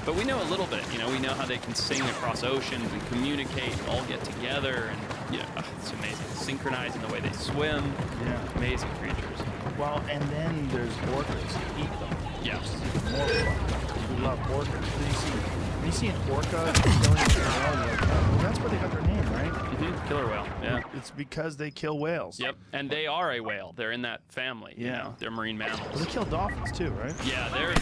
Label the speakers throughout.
Speaker 1: But we know a little bit. You know, we know how they can sing across oceans and communicate and all get together. And, it's amazing. Synchronizing the way they swim.
Speaker 2: Yeah.
Speaker 1: Amazing creatures.
Speaker 2: Well, and then there's orcas who eat them.
Speaker 1: Yeah.
Speaker 2: Which is even more fun. We love orcas. When you see an orca killing a whale, you're like, well, that's where they got their name, right?
Speaker 1: Mm-hmm. Killer whale, yeah.
Speaker 2: It's because they kill whales.
Speaker 1: Yep, and they are a whale. They're in that family, you know. They're marine mammals.
Speaker 2: Well, they kill dolphins too, right?
Speaker 1: Yeah, they're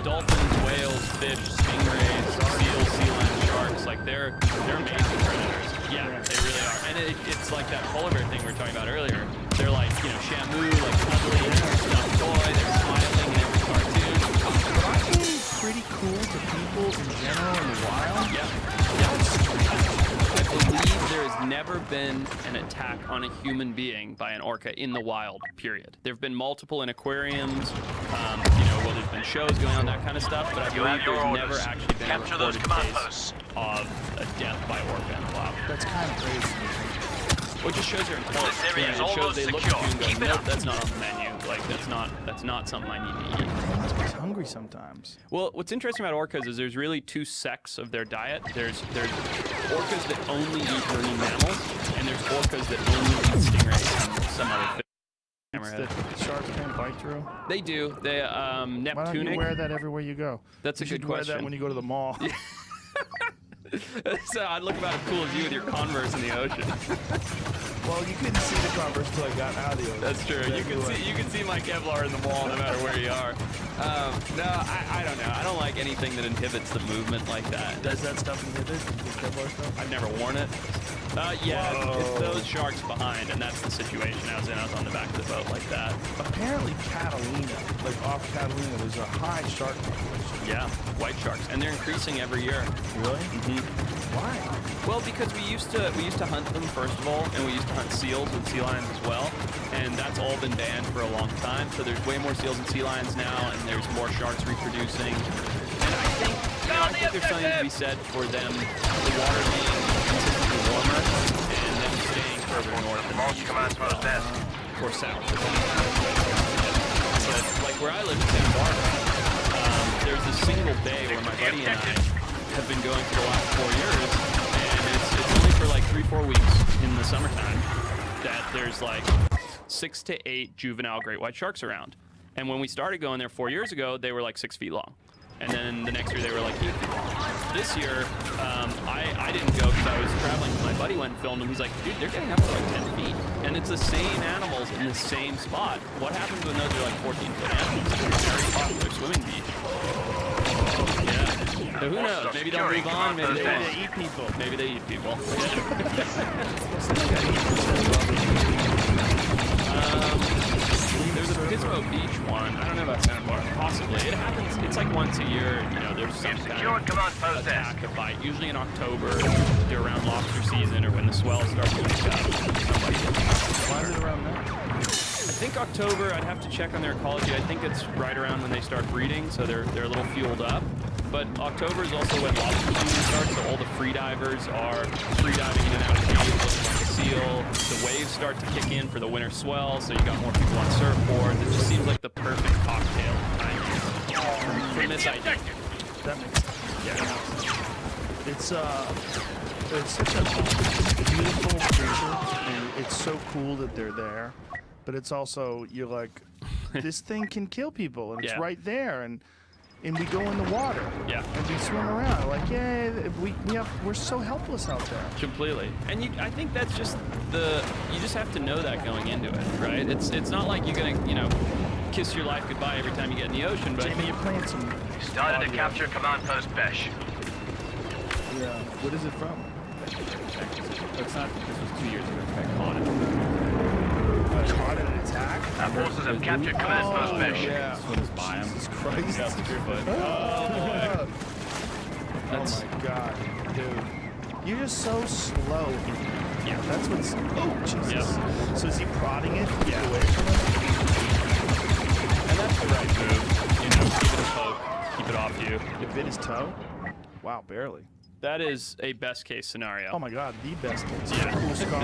Speaker 1: dolphins, whales, fish, stingrays, seals, sea lions, sharks. Like, they're amazing predators. Yeah, they really are. And it's like that polar bear thing we were talking about earlier. They're like, Shamu, like cuddly, stuffed toy. They're smiling in every cartoon.
Speaker 2: But aren't they pretty cool to people in general in the wild?
Speaker 1: Yeah. I believe there has never been an attack on a human being by an orca in the wild, period. There have been multiple in aquariums, there's been shows going on, that kind of stuff, but I believe there's never actually been a reported case of a death by orca in the wild.
Speaker 2: That's kind of crazy.
Speaker 1: Well, it just shows your intelligence. It shows they look at you and go, nope, that's not on the menu. Like, that's not something I need to eat.
Speaker 2: They must be hungry sometimes.
Speaker 1: Well, what's interesting about orcas is there's really two sects of their diet. There's orcas that only eat marine mammals, and there's orcas that only eat stingrays and some other fish.
Speaker 2: That sharks can't bite through?
Speaker 1: They do. They Neptunic.
Speaker 2: Why don't you wear that everywhere you go?
Speaker 1: That's a good question.
Speaker 2: Wear that when you go to the mall.
Speaker 1: So I'd look about as cool as you with your Converse in the ocean.
Speaker 2: Well, you couldn't see the Converse until I got out of the ocean.
Speaker 1: That's true. You can see my Kevlar in the mall no matter where you are. No, I don't know. I don't like anything that inhibits the movement like that.
Speaker 2: Does that stuff inhibit the Kevlar stuff?
Speaker 1: I've never worn it. It's those sharks behind, and that's the situation I was in. I was on the back of the boat like that.
Speaker 2: Apparently Catalina, like off Catalina, there's a high shark population.
Speaker 1: Yeah, white sharks, and they're increasing every year.
Speaker 2: Really?
Speaker 1: Mm-hmm.
Speaker 2: Why?
Speaker 1: Well, because we used to hunt them first of all, and we used to hunt seals and sea lions as well, and that's all been banned for a long time. So there's way more seals and sea lions now, and there's more sharks reproducing. And I think there's something to be said for them, the water being consistently warmer, and them staying further north than or south. But like where I live in Santa Barbara, there's a single bay where my buddy and I have been going for the last 4 years, and it's only for like 3-4 weeks in the summertime that there's like 6 to 8 juvenile great white sharks around. And when we started going there 4 years ago, they were like 6 feet long. And then the next year they were like 8 feet long. This year, I didn't go because I was traveling. My buddy went and filmed them. He's like, dude, they're getting up to like 10 feet. And it's the same animals in the same spot. What happens when those are like 14-foot animals? It's a very popular swimming beach. Yeah. So who knows? Maybe they'll move on. Maybe they won't.
Speaker 2: They eat people.
Speaker 1: Maybe they eat people. There's a Pismo Beach one. I don't know about Santa Barbara. Possibly. It happens. It's like once a year. There's some kind of attack to bite. Usually in October, around lobster season or when the swells start to wake up.
Speaker 2: Why is it around that?
Speaker 1: I think October. I'd have to check on their ecology. I think it's right around when they start breeding, so they're a little fueled up. But October is also when lobster season starts, so all the free divers are free diving in and out of caves looking like a seal. The waves start to kick in for the winter swell, so you got more people on surfboards. It just seems like the perfect cocktail from this idea.
Speaker 2: That makes sense. Yeah. It's such a beautiful creature, and it's so cool that they're there. But it's also, you're like, this thing can kill people, and it's right there, and we go in the water.
Speaker 1: Yeah.
Speaker 2: And we swim around. Like, we're so helpless out there.
Speaker 1: Completely. And I think that's just you just have to know that going into it, right? It's not like you're gonna, kiss your life goodbye every time you get in the ocean, but
Speaker 2: Jamie, you're playing some...
Speaker 3: Started to capture command post Besh.
Speaker 2: Yeah. What is it from?
Speaker 1: It's not, this was 2 years ago. I caught it.
Speaker 2: Caught in an attack?
Speaker 3: Our forces have captured command post Besh.
Speaker 2: Yeah.
Speaker 1: Swims by him.
Speaker 2: Jesus Christ.
Speaker 1: That's a good one.
Speaker 2: Oh
Speaker 1: That's,
Speaker 2: my God, dude. You're just so slow.
Speaker 1: yeah.
Speaker 2: That's what's... Oh, Jesus.
Speaker 1: Yep.
Speaker 2: So is he prodding it?
Speaker 1: Yeah.
Speaker 2: Away from it?
Speaker 1: And that's the right move. Give it a poke. Keep it off you.
Speaker 2: It bit his toe? Wow, barely.
Speaker 1: That is a best case scenario.
Speaker 2: Oh my God, the best case.
Speaker 1: Yeah.
Speaker 2: Cool scar.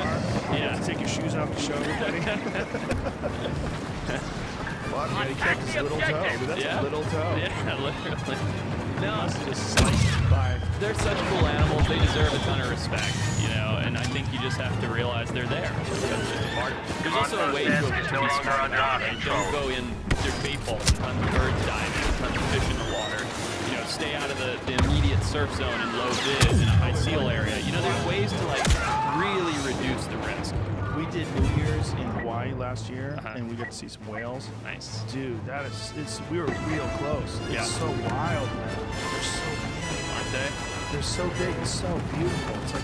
Speaker 1: Yeah.
Speaker 2: To take your shoes off to show everybody. Well, he kept his little toe. That's a little toe.
Speaker 1: Yeah, literally. No.
Speaker 2: must have just sliced by.
Speaker 1: They're such cool animals. They deserve a ton of respect, you know, and I think you just have to realize they're there. That's just a part of it. There's also a way to
Speaker 3: Is no
Speaker 1: be
Speaker 3: longer
Speaker 1: smart
Speaker 3: under
Speaker 1: about
Speaker 3: our
Speaker 1: it. Right?
Speaker 3: control.
Speaker 1: Don't go in their bait balls and tons of birds diving, tons of fish in the water. You know, stay out of the immediate surf zone and low vis in a high seal area. You know, there's ways to like really reduce the risk.
Speaker 2: We did New Year's in Hawaii last year,
Speaker 1: Uh-huh.
Speaker 2: and we got to see some whales.
Speaker 1: Nice.
Speaker 2: Dude, we were real close.
Speaker 1: Yeah.
Speaker 2: It's so wild, man. They're so big.
Speaker 1: Aren't they?
Speaker 2: They're so big and so beautiful. It's like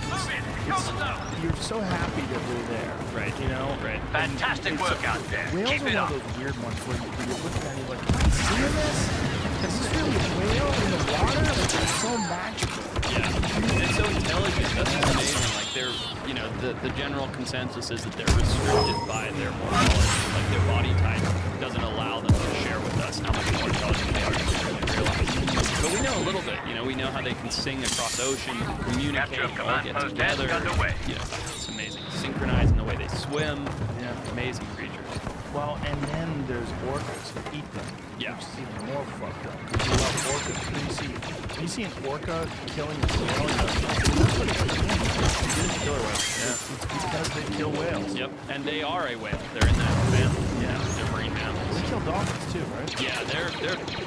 Speaker 2: you're so happy that we're there.
Speaker 1: Right.
Speaker 2: You know?
Speaker 1: Right.
Speaker 3: Fantastic work out there.
Speaker 2: Whales
Speaker 3: Keep
Speaker 2: are
Speaker 3: it
Speaker 2: one
Speaker 3: up.
Speaker 2: of those weird ones where you're looking at it like, are you seeing this? Is this really a whale in the water? Like, it's so magical.
Speaker 1: Yeah. They're so intelligent. That's what's amazing. Like they're, you know, the general consensus is that they're restricted by their morphology. Like their body type doesn't allow them to share with us how much more intelligent they are than we really realize. But we know a little bit. You know, we know how they can sing across oceans, communicate,
Speaker 3: Capture of
Speaker 1: all
Speaker 3: command
Speaker 1: get
Speaker 3: post
Speaker 1: together.
Speaker 3: task underway.
Speaker 1: You know, it's amazing. Synchronized in the way they swim.
Speaker 2: Yeah.
Speaker 1: Amazing creatures.
Speaker 2: Well, and then there's orcas who eat them.
Speaker 1: Yeah.
Speaker 2: Which is even more fucked up. Because you love orcas. When you see an orca killing a whale, that's what it's doing. It is killer whale.
Speaker 1: Yeah.
Speaker 2: It's because they kill whales.
Speaker 1: Yep. And they are a whale. They're in that family.
Speaker 2: Yeah.
Speaker 1: They're marine mammals.
Speaker 2: They kill dolphins too, right?
Speaker 1: Yeah, they're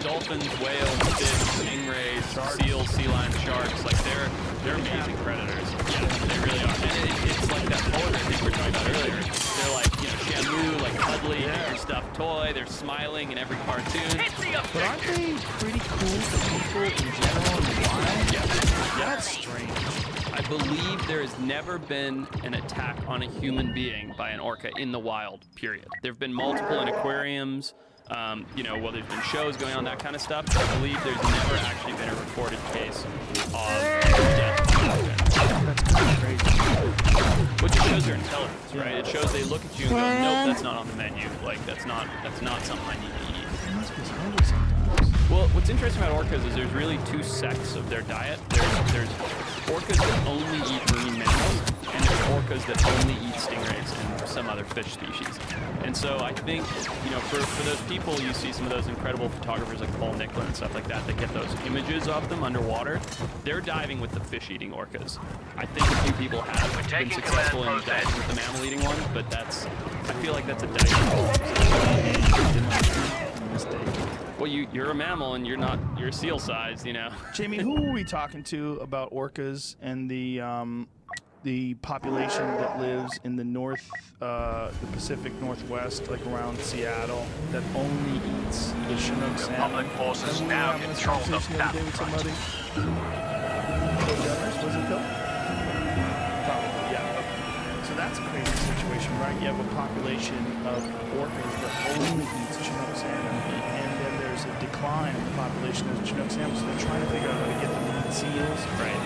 Speaker 1: dolphins, whales, fish, stingrays, seals, sea lions, sharks. Like they're amazing predators. Yeah, they really are. And it's like that polar thing we were talking about earlier. They're like, you know, Shamu, like cuddly, your stuffed toy. They're smiling in every cartoon.
Speaker 2: But aren't they pretty cool for people in general in the wild?
Speaker 1: Yeah.
Speaker 2: That's strange.
Speaker 1: I believe there has never been an attack on a human being by an orca in the wild, period. There have been multiple in aquariums, you know, well, there's been shows going on, that kind of stuff, but I believe there's never actually been a recorded case of death.
Speaker 2: That's kind of crazy.
Speaker 1: Which just shows their intelligence, right? It shows they look at you and go, nope, that's not on the menu. Like, that's not something I need to eat.
Speaker 2: They must be hungry sometimes.
Speaker 1: Well, what's interesting about orcas is there's really two sects of their diet. There's orcas that only eat marine mammals, and there's orcas that only eat stingrays and some other fish species. And so I think, you know, for those people, you see some of those incredible photographers like Paul Nickler and stuff like that that get those images of them underwater. They're diving with the fish-eating orcas. I think a few people have been
Speaker 3: taking
Speaker 1: successful in
Speaker 3: command post
Speaker 1: diving with the mammal-eating ones, but I feel like that's a dice roll.
Speaker 2: Mistake.
Speaker 1: Well, you're a mammal and you're a seal size, you know.
Speaker 2: Jamie, who were we talking to about orcas and the population that lives in the Pacific Northwest, like around Seattle, that only eats the Chinook salmon?
Speaker 3: Public forces
Speaker 2: Remember we were
Speaker 3: now
Speaker 2: having this
Speaker 3: control the
Speaker 2: conversation the other day with somebody? Phil Devers, was it Phil? Probably, yeah. So that's a crazy situation, right? You have a population of orcas that only eats Chinook salmon, and then there's a decline in the population of Chinook salmon, so they're trying to figure out how to get them to eat seals.
Speaker 1: Right.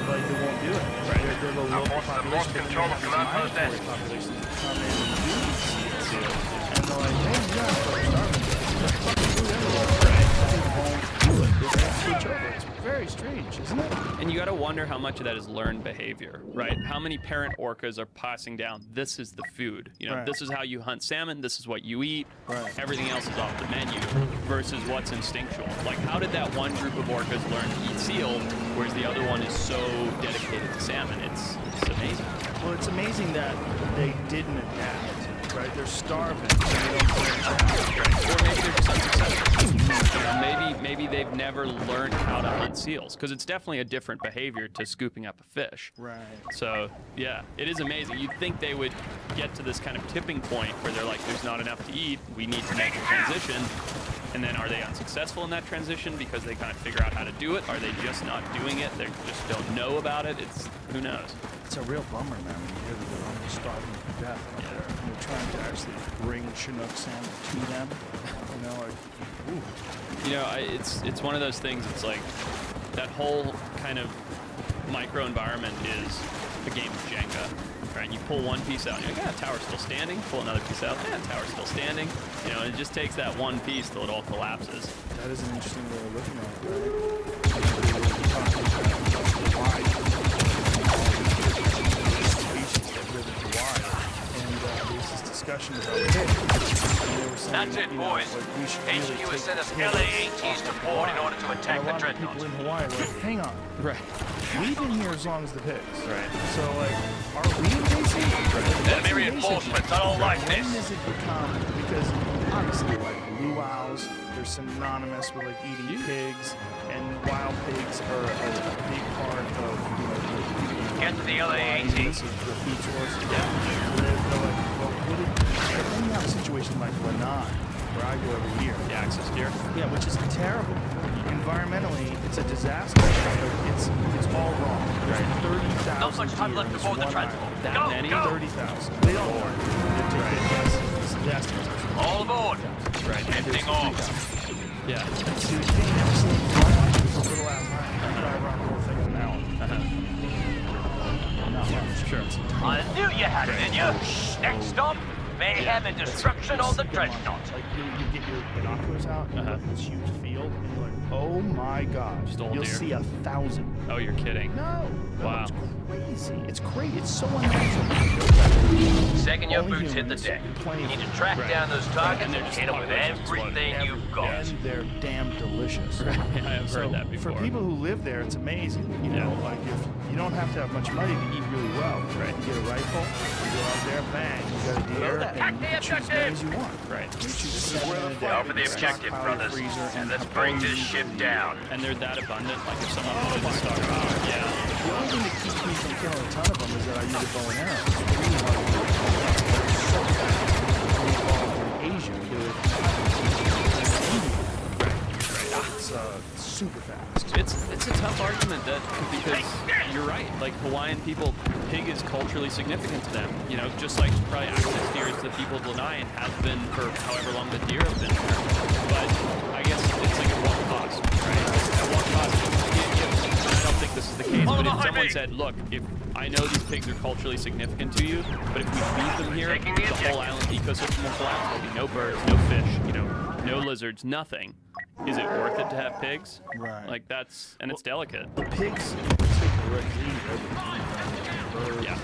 Speaker 2: Like they won't do it.
Speaker 1: Right.
Speaker 2: They're the local
Speaker 3: forces have
Speaker 2: population,
Speaker 3: lost
Speaker 2: but then
Speaker 3: control
Speaker 2: you
Speaker 3: of
Speaker 2: have
Speaker 3: command
Speaker 2: these
Speaker 3: post
Speaker 2: migratory
Speaker 3: S.
Speaker 2: populations that come in and do eat seals. And they're like, hey, you guys are starving. There's fucking food everywhere. Right. They won't do it. They won't switch over. It's very strange, isn't it?
Speaker 1: And you got to wonder how much of that is learned behavior, right? How many parent orcas are passing down, this is the food. You know,
Speaker 2: Right.
Speaker 1: this is how you hunt salmon, this is what you eat,
Speaker 2: Right.
Speaker 1: everything else is off the menu, versus what's instinctual. Like, how did that one group of orcas learn to eat seal, whereas the other one is so dedicated to salmon? It's amazing.
Speaker 2: Well, it's amazing that they didn't adapt, right? They're starving. So they don't branch out.
Speaker 1: Right. Or maybe they're just unsuccessful. You know, maybe they've never learned how to hunt seals, because it's definitely a different behavior to scooping up a fish.
Speaker 2: Right.
Speaker 1: So, yeah, it is amazing. You'd think they would get to this kind of tipping point where they're like, there's not enough to eat, we need to make a transition. And then are they unsuccessful in that transition because they kind of figure out how to do it? Are they just not doing it? They just don't know about it? Who knows?
Speaker 2: It's a real bummer, man, when you hear that they're almost starving to death out there. And they're trying to actually bring Chinook salmon to them. You know, like, ooh.
Speaker 1: You know, it's one of those things, it's like that whole kind of microenvironment is a game of Jenga, right? You pull one piece out, and you're like, yeah, tower's still standing. Pull another piece out, yeah, tower's still standing. You know, it just takes that one piece till it all collapses.
Speaker 2: That is an interesting way of looking at it, right? We're talking about Hawaii. Species that live in Hawaii. And there was this discussion about fish. And they were saying,
Speaker 3: That's it,
Speaker 2: you know,
Speaker 3: boys.
Speaker 2: like, we should
Speaker 3: HQ
Speaker 2: really
Speaker 3: has
Speaker 2: take
Speaker 3: sent us
Speaker 2: pigs
Speaker 3: LA-ATs
Speaker 2: off
Speaker 3: to
Speaker 2: of
Speaker 3: board in
Speaker 2: Hawaii.
Speaker 3: order to attack
Speaker 2: And a
Speaker 3: the
Speaker 2: lot of
Speaker 3: dreadnought.
Speaker 2: people in Hawaii are like, hang on,
Speaker 1: Right.
Speaker 2: we've been here as long as the pigs.
Speaker 1: Right.
Speaker 2: So, like, are we invasive? What's
Speaker 3: Enemy
Speaker 2: invasive?
Speaker 3: reinforcements. I don't like
Speaker 2: When
Speaker 3: this.
Speaker 2: does it become, because obviously, like, luau's, they're synonymous with, like, eating pigs, and wild pigs are a big part of, you know,
Speaker 3: Get to the LA-AT.
Speaker 2: this is the food source. Yeah. They're like, well, what did, but then you have a situation like Lanai, where I go every year.
Speaker 1: The access deer.
Speaker 2: Yeah, which is terrible. Environmentally, it's a disaster. It's all wrong. There's 30,000
Speaker 3: Not much time
Speaker 2: deer
Speaker 3: left
Speaker 2: in
Speaker 3: to
Speaker 2: this
Speaker 3: board the
Speaker 2: one
Speaker 3: transport.
Speaker 2: island.
Speaker 1: That
Speaker 3: Go,
Speaker 1: many?
Speaker 3: go.
Speaker 2: 30,000. They don't work. That's
Speaker 3: All aboard.
Speaker 1: Right.
Speaker 3: Lifting off.
Speaker 1: Yeah.
Speaker 2: See, the thing I've seen this little ass island. Drive around the whole thing in an hour. Not much.
Speaker 1: Sure.
Speaker 3: I knew you had it in you. Next stop, mayhem and destruction on the dreadnought.
Speaker 2: Like you get your binoculars out and you look at this huge field and you're like, oh my god,
Speaker 1: Just all
Speaker 2: you'll
Speaker 1: deer.
Speaker 2: see 1,000.
Speaker 1: Oh, you're kidding.
Speaker 2: No,
Speaker 1: Wow.
Speaker 2: it's crazy. It's crazy. It's so unnatural.
Speaker 3: Second your
Speaker 2: Only
Speaker 3: boots hit the
Speaker 2: humans,
Speaker 3: deck.
Speaker 2: plenty
Speaker 3: You
Speaker 2: of
Speaker 3: need to
Speaker 2: them.
Speaker 3: track
Speaker 1: Right.
Speaker 3: down those targets
Speaker 1: And they're
Speaker 3: and
Speaker 1: just
Speaker 3: hit them with
Speaker 1: populations exploding.
Speaker 3: everything you've got.
Speaker 2: And they're damn delicious.
Speaker 1: Right. I have
Speaker 2: So
Speaker 1: heard that before.
Speaker 2: for people who live there, it's amazing. You know,
Speaker 1: Yeah.
Speaker 2: like if you don't have to have much money to eat really well.
Speaker 1: Right.
Speaker 2: You get a rifle, you go out there, bang, you got a deer,
Speaker 3: Attack
Speaker 2: and you
Speaker 3: the
Speaker 2: can choose as many as you want.
Speaker 1: Right.
Speaker 2: You choose a seven in a day.
Speaker 3: Go for the
Speaker 2: You
Speaker 3: objective,
Speaker 2: stockpile your
Speaker 3: brothers.
Speaker 2: freezer
Speaker 3: And let's
Speaker 2: have
Speaker 3: bring
Speaker 2: all
Speaker 3: this
Speaker 2: you
Speaker 3: ship
Speaker 2: need.
Speaker 3: down.
Speaker 1: And they're that abundant. Like if someone wanted to stock up. Yeah.
Speaker 2: The only thing that keeps me from killing a ton of them is that I use a bow and arrow. It's really hard to do. So fast. In Asia, we do it. It's super fast.
Speaker 1: It's a tough argument that because you're right. Like Hawaiian people, pig is culturally significant to them. You know, just like probably access deer is to the people of Lanai and has been for however long the deer have been there. But I guess it's like at what cost, right? At what cost? I don't think this is the case. But if someone said, look, if I know these pigs are culturally significant to you, but if we leave them here,
Speaker 3: Taking the
Speaker 1: the whole
Speaker 3: objective.
Speaker 1: island ecosystem will collapse. There'll be no birds, no fish, you know, no lizards, nothing. Is it worth it to have pigs?
Speaker 2: Right.
Speaker 1: Like that's, and it's delicate.
Speaker 2: The pigs, in particular, they eat everything. Birds,
Speaker 1: Yeah.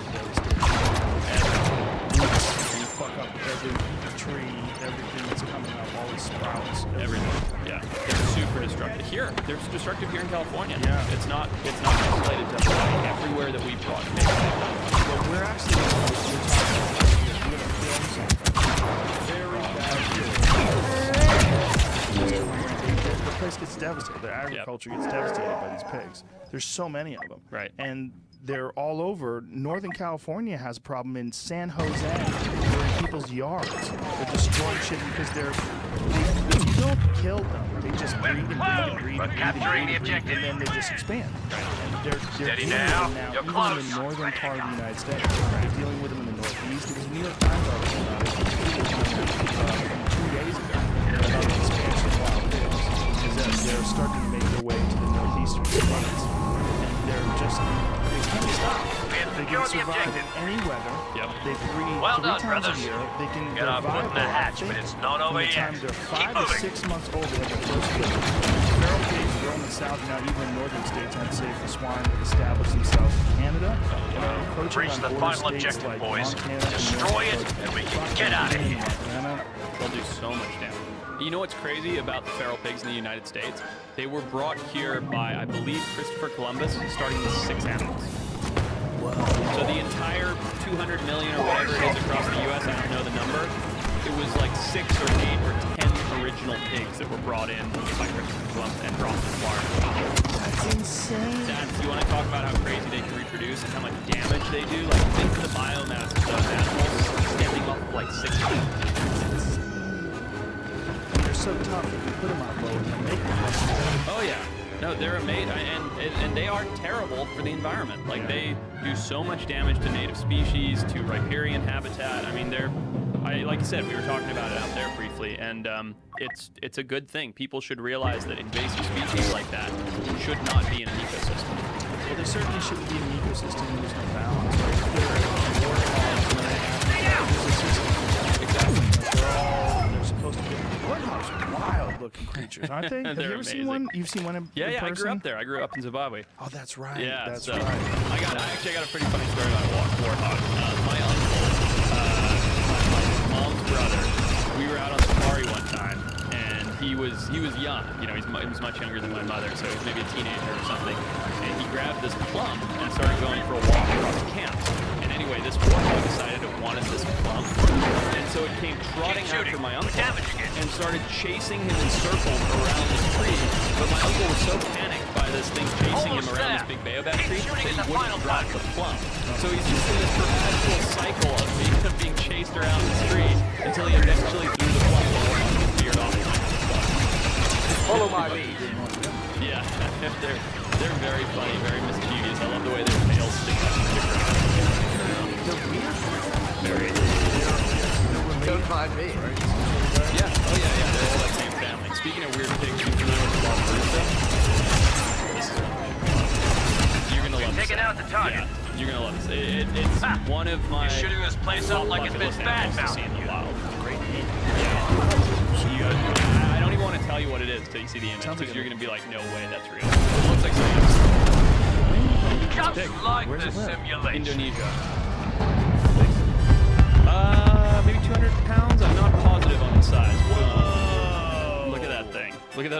Speaker 2: you fuck up every tree, everything that's coming up, all these sprouts.
Speaker 1: Everything. Yeah. They're super destructive. Here, they're destructive here in California.
Speaker 2: Yeah.
Speaker 1: It's not isolated to Hawaii. Everywhere that we brought pigs.
Speaker 2: Well, we're actually we're going to film something very bad here. The place gets devastated. The agriculture gets devastated by these pigs. There's so many of them.
Speaker 1: Right.
Speaker 2: And they're all over. Northern California has a problem in San Jose. They're in people's yards. They're destroying shit because you don't kill them. They just breed and breed and breed
Speaker 3: We're
Speaker 2: and breed
Speaker 3: capturing the
Speaker 2: and breed,
Speaker 3: objective.
Speaker 2: and then they just expand. And they're
Speaker 3: Steady
Speaker 2: dealing
Speaker 3: now.
Speaker 2: with them
Speaker 3: You're
Speaker 2: even
Speaker 3: close.
Speaker 2: in the northern part of the United States. They're dealing with them in the Northeast because the New York Times article about it 2 days ago about the expansion of wild pigs is that they're starting to make their way to the northeastern climates. And they're just, they can't stop. They can
Speaker 3: secured the
Speaker 2: survive in
Speaker 3: objective.
Speaker 2: any weather.
Speaker 1: Yep.
Speaker 2: They breed
Speaker 3: Well
Speaker 2: 3
Speaker 3: done,
Speaker 2: times
Speaker 3: brothers.
Speaker 2: a year. They can
Speaker 3: Get our foot in the
Speaker 2: viable,
Speaker 3: hatch,
Speaker 2: I
Speaker 3: but
Speaker 2: think,
Speaker 3: it's not over
Speaker 2: from the
Speaker 3: yet.
Speaker 2: time they're
Speaker 3: Keep
Speaker 2: 5 to
Speaker 3: moving.
Speaker 2: 6 months old, they have their first kid. Feral pigs grow in the south now, even in northern states, unsafe for swine that establish themselves in Canada. And are encroaching
Speaker 3: Reach
Speaker 2: on
Speaker 3: the
Speaker 2: border
Speaker 3: final
Speaker 2: states
Speaker 3: objective,
Speaker 2: like
Speaker 3: boys.
Speaker 2: Montana and
Speaker 3: Destroy it,
Speaker 2: North
Speaker 3: and we can
Speaker 2: Dakota,
Speaker 3: get out of here.
Speaker 2: Montana.
Speaker 1: They'll do so much damage. You know what's crazy about the feral pigs in the United States? They were brought here by, I believe, Christopher Columbus, starting with 6 animals. So the entire 200 million or whatever it is across the U.S., I don't know the number, it was like 6 or 8 or 10 original pigs that were brought in by Christopher Columbus and brought to Florida.
Speaker 2: That's insane.
Speaker 1: You want to talk about how crazy they can reproduce and how much damage they do? Like, think of the biomass of those animals standing off of like 6 feet.
Speaker 2: And they're so tough that you put them on load and make them.
Speaker 1: Oh yeah, no, they're amazing, and they are terrible for the environment. Like they do so much damage to native species, to riparian habitat. I mean, like I said, we were talking about it out there briefly, and it's a good thing. People should realize that invasive species like that should not be in an ecosystem.
Speaker 2: Well, they certainly shouldn't be in an ecosystem and there's no balance, right? If they're warthogs and they have a system.
Speaker 1: Exactly.
Speaker 2: They're supposed to be. Warthogs are wild-looking creatures, aren't they? Have you
Speaker 1: They're
Speaker 2: ever seen
Speaker 1: amazing.
Speaker 2: one? You've seen one in
Speaker 1: Yeah,
Speaker 2: person?
Speaker 1: I grew up there. I grew up in Zimbabwe.
Speaker 2: Oh, that's right.
Speaker 1: Yeah,
Speaker 2: that's
Speaker 1: so
Speaker 2: right.
Speaker 1: I actually got a pretty funny story about a warthog. My uncle, my mom's brother, we were out on safari he was young. You know, he was much younger than my mother, so he was maybe a teenager or something. And he grabbed this plum and started going for a walk across camp. And anyway, this warthog decided it wanted this plum, and so it came trotting after my uncle and started chasing him in circles around the tree. But my uncle was so panicked by this thing chasing him around this big baobab tree that he wouldn't drop the plum. So he's just in this perpetual cycle of being chased around this tree until he eventually threw the plum and veered off.
Speaker 4: Follow my lead.
Speaker 1: Yeah, they're very funny, very mischievous. I love the way their tails stick out and kick around. Very.
Speaker 4: Don't mind me.
Speaker 1: Yeah, oh yeah, they're all that same family. Speaking of weird pigs, you familiar with the Barbarossa? This is one. You're gonna love this.
Speaker 3: Taking out the target.
Speaker 1: Yeah, you're gonna love this. It's one of my.
Speaker 3: You're shooting this place up like it's been bad
Speaker 1: to see in the wild.
Speaker 2: Great name.
Speaker 1: I don't even want to tell you what it is until you see the image, because you're gonna be like, no way, that's real. It looks like something else.
Speaker 3: Just like the simulation.
Speaker 1: Indonesia. Maybe 200 pounds. I'm not positive on the size. Whoa! Look at that thing. Look at those.